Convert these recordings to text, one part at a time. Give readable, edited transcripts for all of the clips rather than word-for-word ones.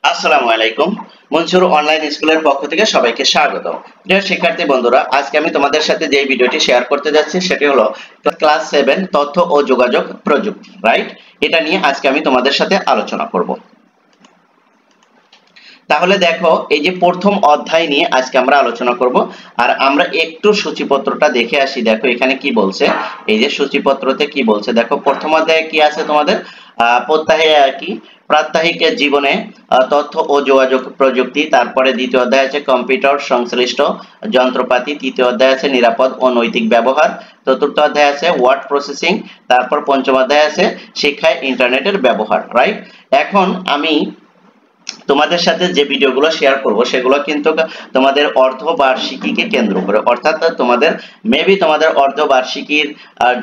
আসসালামু আলাইকুম। মনসুর অনলাইন স্কুলের পক্ষ থেকে সবাইকে স্বাগত। প্রিয় শিক্ষার্থী বন্ধুরা, আজকে আমি তোমাদের সাথে যে ভিডিওটি শেয়ার করতে যাচ্ছি সেটি হলো ক্লাস 7 তথ্য ও যোগাযোগ প্রযুক্তি, রাইট? এটা নিয়ে আজকে আমি তোমাদের সাথে আলোচনা করব। তাহলে দেখো, এই যে প্রথম অধ্যায় নিয়ে আজকে আমরা আলোচনা করব। আর আমরা একটু সূচিপত্রটা দেখে আসি। দেখো এখানে কি বলছে, এই যে সূচিপত্রতে কি বলছে দেখো। প্রথম অধ্যায়ে কি আছে তোমাদের? প্রত্যহে কি প্রাত্যহিক জীবনে তথ্য ও যোগাযোগ প্রযুক্তি। তারপরে দ্বিতীয় অধ্যায় আছে কম্পিউটার সংশ্লিষ্ট যন্ত্রপাতি। তৃতীয় অধ্যায় আছে নিরাপদ ও নৈতিক ব্যবহার। চতুর্থ অধ্যায় আছে ওয়ার্ড প্রসেসিং। তারপর পঞ্চম অধ্যায় আছে শিক্ষায় ইন্টারনেটের ব্যবহার, রাইট? এখন আমি তোমাদের সাথে যে ভিডিওগুলো শেয়ার করব সেগুলো কিন্তু তোমাদের অর্ধবার্ষিকীকে কেন্দ্র করে, অর্থাৎ তোমাদের মেবি তোমাদের অর্ধবার্ষিকীর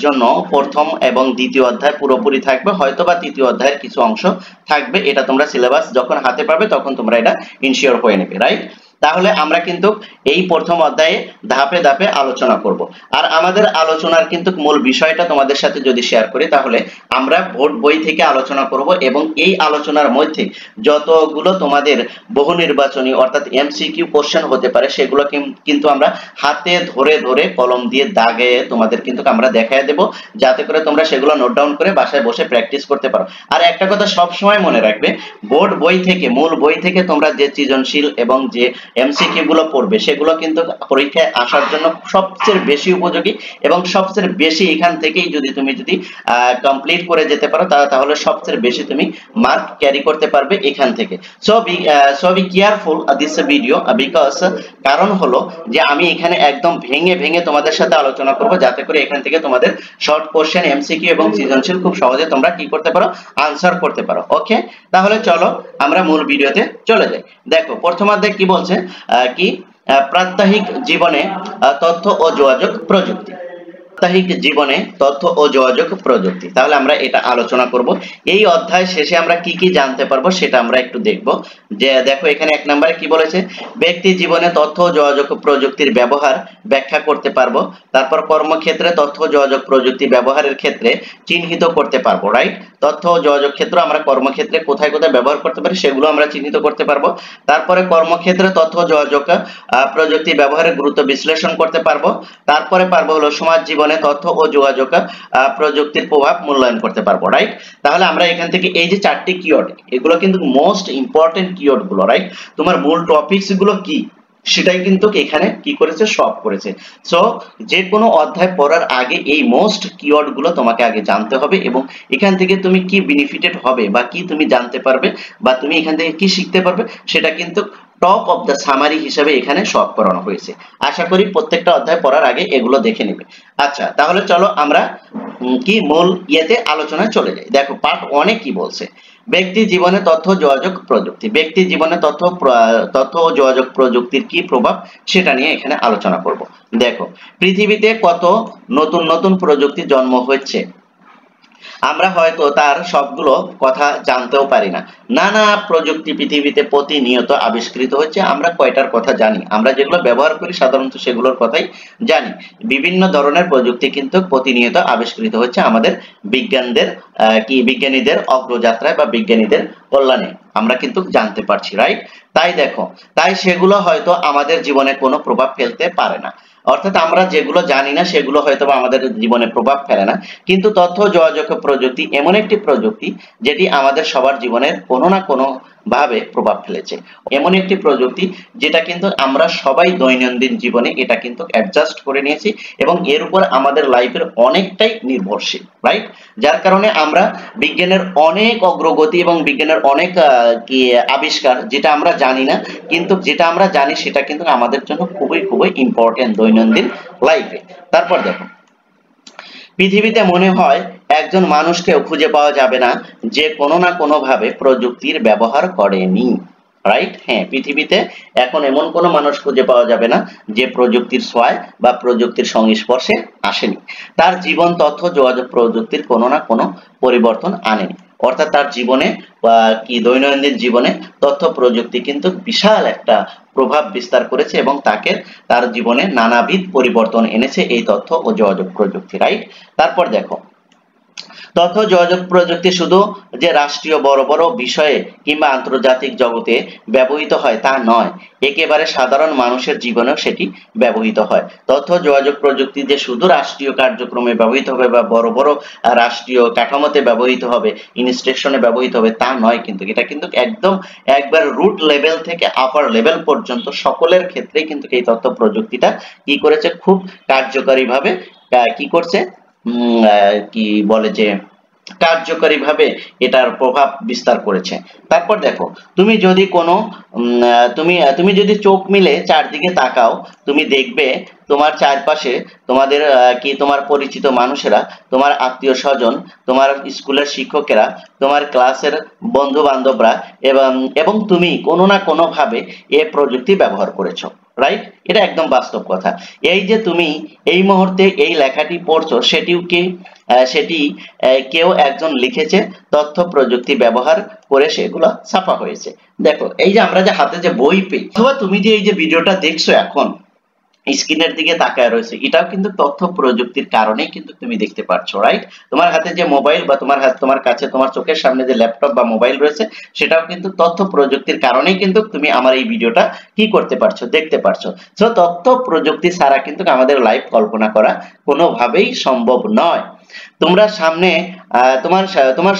জন্য প্রথম এবং দ্বিতীয় অধ্যায় পুরোপুরি থাকবে, হয়তো বা তৃতীয় অধ্যায়ের কিছু অংশ থাকবে। এটা তোমরা সিলেবাস যখন হাতে পাবে তখন তোমরা এটা ইনশিওর হয়ে নেবে, রাইট? তাহলে আমরা কিন্তু এই প্রথম অধ্যায়ে ধাপে ধাপে আলোচনা করব। আর আমাদের আলোচনার কিন্তু মূল বিষয়টা তোমাদের সাথে যদি শেয়ার করি, তাহলে আমরা বোর্ড বই থেকে আলোচনা করব এবং এই আলোচনার মধ্যে যতগুলো তোমাদের বহু নির্বাচনী অর্থাৎ এমসিকিউ কোশ্চেন হতে পারে সেগুলো কিন্তু আমরা হাতে ধরে ধরে কলম দিয়ে দাগে তোমাদের কিন্তু আমরা দেখায় দেব, যাতে করে তোমরা সেগুলো নোট ডাউন করে বাসায় বসে প্র্যাকটিস করতে পারো। আর একটা কথা সব সময় মনে রাখবে, বোর্ড বই থেকে, মূল বই থেকে তোমরা যে সৃজনশীল এবং যে এমসিকিউ গুলো পড়বে সেগুলো কিন্তু পরীক্ষায় আসার জন্য সবচেয়ে বেশি উপযোগী এবং সবচেয়ে বেশি এখান থেকেই যদি কমপ্লিট করে যেতে পারো তাহলে সবচেয়ে বেশি তুমি মার্ক ক্যারি করতে পারবে এখান থেকে। So be careful this video because কারণ হলো যে আমি এখানে একদম ভেঙে ভেঙে তোমাদের সাথে আলোচনা করব, যাতে করে এখান থেকে তোমাদের শর্ট কোশ্চেন, এমসিকিউ এবং সৃজনশীল খুব সহজে তোমরা কি করতে পারো, আনসার করতে পারো। ওকে, তাহলে চলো আমরা মূল ভিডিওতে চলে যাই। দেখো প্রথম অধ্যায় কি বলছে, কি প্রাত্যহিক জীবনে তথ্য ও যোগাযোগ প্রযুক্তি। প্রাত্যহিক জীবনে তথ্য ও যোগাযোগ প্রযুক্তি, তাহলে আমরা এটা আলোচনা করব। এই অধ্যায় শেষে আমরা কি কি জানতে পারবো সেটা আমরা একটু দেখব। যে দেখো এখানে এক নম্বরে কি বলেছে, ব্যক্তি জীবনে তথ্য ও যোগাযোগ প্রযুক্তির ব্যবহার ব্যাখ্যা করতে পারবো। তারপর কর্মক্ষেত্রে তথ্য ও যোগাযোগ প্রযুক্তি ব্যবহারের ক্ষেত্রে চিহ্নিত করতে পারবো, রাইট? তথ্য ও যোগাযোগ ক্ষেত্র আমরা কর্মক্ষেত্রে কোথায় কোথায় ব্যবহার করতে পারি সেগুলো আমরা চিহ্নিত করতে পারবো। তারপরে কর্মক্ষেত্রে তথ্য ও যোগাযোগ প্রযুক্তি ব্যবহারের গুরুত্ব বিশ্লেষণ করতে পারবো। তারপরে পারবো হলো সমাজ জীবনে তথ্য ও যোগাযোগ প্রযুক্তির প্রভাব মূল্যায়ন করতে পারবো, রাইট? তাহলে আমরা এখান থেকে এই যে চারটি কিওয়ার্ড, এগুলো কিন্তু মোস্ট ইম্পর্টেন্ট কিওয়ার্ড গুলো, রাইট? তোমার মূল টপিকস গুলো কি সেটাই কিন্তু এখানে কি করেছে, সব করেছে। সো যে কোনো অধ্যায় পড়ার আগে এই মোস্ট কিওয়ার্ড গুলো তোমাকে আগে জানতে হবে এবং এখান থেকে তুমি কি বেনিফিটেড হবে বা কি তুমি জানতে পারবে বা তুমি এখান থেকে কি শিখতে পারবে সেটা কিন্তু টপ অফ দ্য সামারি হিসেবে এখানে সব করানো হয়েছে। আশা করি প্রত্যেকটা অধ্যায় পড়ার আগে এগুলো দেখে নেবে। আচ্ছা, তাহলে চলো আমরা কি মূল ইয়েতে আলোচনায় চলে যাই। দেখো পার্ট 1 কি বলছে, ব্যক্তি জীবনে তথ্য যোগাযোগ প্রযুক্তি। ব্যক্তি জীবনে তথ্য ও যোগাযোগ প্রযুক্তির কি প্রভাব সেটা নিয়ে এখানে আলোচনা করব। দেখো পৃথিবীতে কত নতুন নতুন প্রযুক্তি জন্ম হচ্ছে, আমরা হয়তো তার সবগুলো কথা জানতেও পারি না। নানা প্রযুক্তি পৃথিবীতে প্রতিনিয়ত আবিষ্কৃত হচ্ছে। আমরা কয়টার কথা জানি? আমরা যেগুলো ব্যবহার করি সাধারণত সেগুলোর কথাই জানি। বিভিন্ন ধরনের প্রযুক্তি কিন্তু প্রতিনিয়ত আবিষ্কৃত হচ্ছে আমাদের বিজ্ঞানীদের অগ্রযাত্রায় বা বিজ্ঞানীদের কল্যাণে আমরা কিন্তু জানতে পারছি, রাইট? তাই সেগুলো হয়তো আমাদের জীবনে কোনো প্রভাব ফেলতে পারে না। অর্থাৎ আমরা যেগুলো জানি না সেগুলো হয়তো আমাদের জীবনে প্রভাব ফেলে না, কিন্তু তথ্য যোগাযোগ প্রযুক্তি এমন একটি প্রযুক্তি যেটি আমাদের সবার জীবনের কোনো না কোনো ভাবে প্রভাব ফেলেছে। এমন একটি প্রযুক্তি যেটা কিন্তু আমরা সবাই দৈনন্দিন জীবনে এটা কিন্তু অ্যাডজাস্ট করে নিয়েছি এবং এর উপর আমাদের লাইফের অনেকটাই নির্ভরশীল, রাইট? যার কারণে আমরা বিজ্ঞানের অনেক অগ্রগতি এবং বিজ্ঞানের অনেক আবিষ্কার যেটা আমরা জানি না, কিন্তু যেটা আমরা জানি সেটা কিন্তু আমাদের জন্য খুবই খুবই ইম্পর্টেন্ট দৈনন্দিন লাইফে। তারপর দেখো, পৃথিবীতে মনে হয় একজন মানুষকেও খুঁজে পাওয়া যাবে না যে কোনো না কোনো ভাবে প্রযুক্তির ব্যবহার করেনি, রাইট? হ্যাঁ, পৃথিবীতে এখন এমন কোনো মানুষ খুঁজে পাওয়া যাবে না যে প্রযুক্তির ছোঁয়ায় বা প্রযুক্তির সংস্পর্শে আসেনি। তার জীবন তথ্য যোগাযোগ প্রযুক্তির কোনো না কোনো পরিবর্তন আনেনি। অর্থাৎ তার জীবনে বা দৈনন্দিন জীবনে তথ্য প্রযুক্তি কিন্তু বিশাল একটা প্রভাব বিস্তার করেছে এবং তার জীবনে নানাবিধ পরিবর্তন এনেছে এই তথ্য ও যোগাযোগ প্রযুক্তি, রাইট? তারপর দেখো, তথ্য যোগাযোগ প্রযুক্তি শুধু যে রাষ্ট্রীয় বড় বড় বিষয়ে কিংবা আন্তর্জাতিক জগতে ব্যবহৃত হয় তা নয়, একেবারে সাধারণ মানুষের জীবনেও সেটি ব্যবহৃত হয়। তথ্য যোগাযোগ প্রযুক্তি যে শুধু রাষ্ট্রীয় কার্যক্রমে ব্যবহৃত হবে বা বড় বড় রাষ্ট্রীয় কাঠামোতে ব্যবহৃত হবে, ইনস্টিটিউশনে ব্যবহৃত হবে তা নয়, কিন্তু এটা কিন্তু একদম একবার রুট লেভেল থেকে আপার লেভেল পর্যন্ত সকলের ক্ষেত্রেই কিন্তু এই তথ্য প্রযুক্তিটা কি করেছে, খুব কার্যকরীভাবে কি করছে, কি বলে যে কার্যকরীভাবে এটার প্রভাব বিস্তার করেছে। তারপর দেখো, তুমি যদি কোনো তুমি যদি চোখ মিলে চারদিকে তাকাও, তুমি দেখবে তোমার চারপাশে তোমাদের তোমার পরিচিত মানুষেরা, তোমার আত্মীয় স্বজন, তোমার স্কুলের শিক্ষকেরা, তোমার ক্লাসের বন্ধু বান্ধবরা এবং তুমি কোনো না কোনো ভাবে এই প্রযুক্তি ব্যবহার করেছো, রাইট? এটা একদম বাস্তব কথা। এই যে তুমি এই মুহূর্তে এই লেখাটি পড়ছো, সেটি কেউ একজন লিখেছে, তথ্য প্রযুক্তি ব্যবহার করে সেগুলো ছাপা হয়েছে। দেখো, এই যে আমরা যে হাতে যে বই পেয়ে, অথবা তুমি যে এই যে ভিডিওটা দেখছো এখন স্ক্রিনের দিকে তাকায় রয়েছে, এটাও কিন্তু তথ্য প্রযুক্তির কারণেই কিন্তু তুমি দেখতে পাচ্ছ, রাইট? তোমার হাতে যে মোবাইল বা তোমার কাছে তোমার চোখের সামনে যে ল্যাপটপ বা মোবাইল রয়েছে, সেটাও কিন্তু তথ্য প্রযুক্তির কারণেই কিন্তু তুমি আমার এই ভিডিওটা কি করতে পারছো, দেখতে পারছো। সো তথ্য প্রযুক্তি ছাড়া কিন্তু আমাদের লাইভ কল্পনা করা কোনোভাবেই সম্ভব নয়। তোমার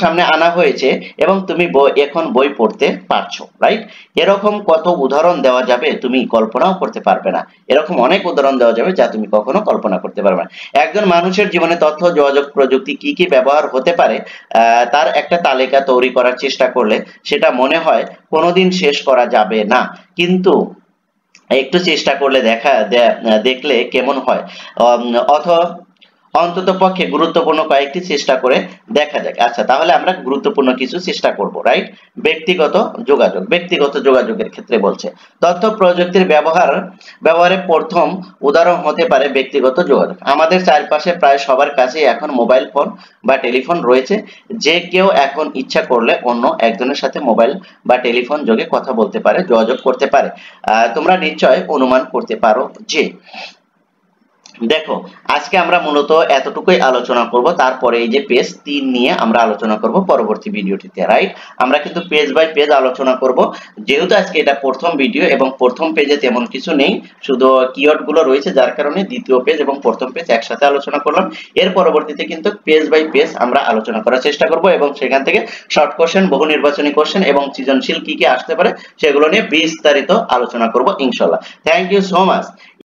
সামনে আনা হয়েছে এবং তুমি এখন বই পড়তে পারছো, রাইট? এরকম কত উদাহরণ দেওয়া যাবে, তুমি কল্পনাও করতে পারবে না। এরকম অনেক উদাহরণ দেওয়া যাবে যা তুমি কখনো কল্পনা করতে পারবে না। একজন মানুষের জীবনে তথ্য যোগাযোগ প্রযুক্তি কি কি ব্যবহার হতে পারে, তার একটা তালিকা তৈরি করার চেষ্টা করলে সেটা মনে হয় কোনোদিন শেষ করা যাবে না, কিন্তু একটু চেষ্টা করলে দেখলে কেমন হয়। অথবা অন্ততপক্ষে গুরুত্বপূর্ণ কয়েকটি চেষ্টা করে দেখা যাক। আচ্ছা, তাহলে আমরা গুরুত্বপূর্ণ কিছু চেষ্টা করব, রাইট? ব্যক্তিগত যোগাযোগের ক্ষেত্রে বলছে, তথ্য প্রযুক্তির ব্যবহারে প্রথম উদাহরণ হতে পারে ব্যক্তিগত যোগাযোগ। আমাদের চারপাশে প্রায় সবার কাছে এখন মোবাইল ফোন বা টেলিফোন রয়েছে। যে কেউ এখন ইচ্ছা করলে অন্য একজনের সাথে মোবাইল বা টেলিফোন যোগে কথা বলতে পারে, যোগাযোগ করতে পারে। তোমরা নিশ্চয় অনুমান করতে পারো যে, দেখো, আজকে আমরা মূলত এতটুকুই আলোচনা করব। তারপরে এই যে পেজ 3 নিয়ে আমরা আলোচনা করব পরবর্তী ভিডিওটিতে, রাইট? আমরা কিন্তু পেজ বাই পেজ আলোচনা করব, যেহেতু আজকে এটা প্রথম ভিডিও এবং প্রথম পেজে তেমন কিছু নেই, শুধু কিওয়ার্ড গুলো রয়েছে, যার কারণে দ্বিতীয় পেজ এবং প্রথম পেজ একসাথে আলোচনা করলাম। এর পরবর্তীতে কিন্তু পেজ বাই পেজ আমরা আলোচনা করার চেষ্টা করব এবং সেখান থেকে শর্ট কোশ্চেন, বহু নির্বাচনী কোশ্চেন এবং সৃজনশীল কি কি আসতে পারে সেগুলো নিয়ে বিস্তারিত আলোচনা করব ইনশাআল্লাহ। Thank you so much.